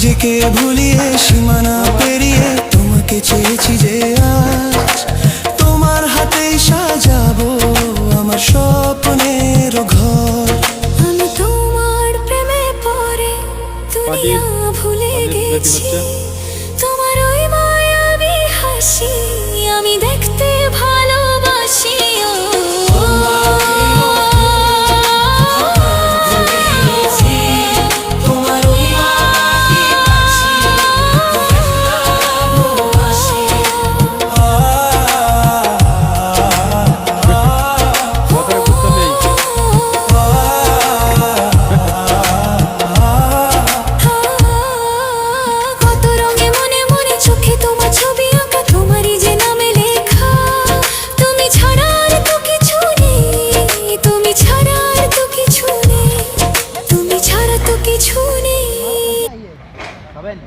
নিজেকে ভুলিয়ে সীমানা পেরিয়ে তোমাকে চেয়েছি যে আজ তোমার হাতেই সাজাবো আমার স্বপ্নের ঘর। আমি তোমার প্রেমে পড়ে দুনিয়া ভুলে গেছি, তোমার ওই মায়াবী হাসি আমি দেখতে ভালোবাসি। খাবেন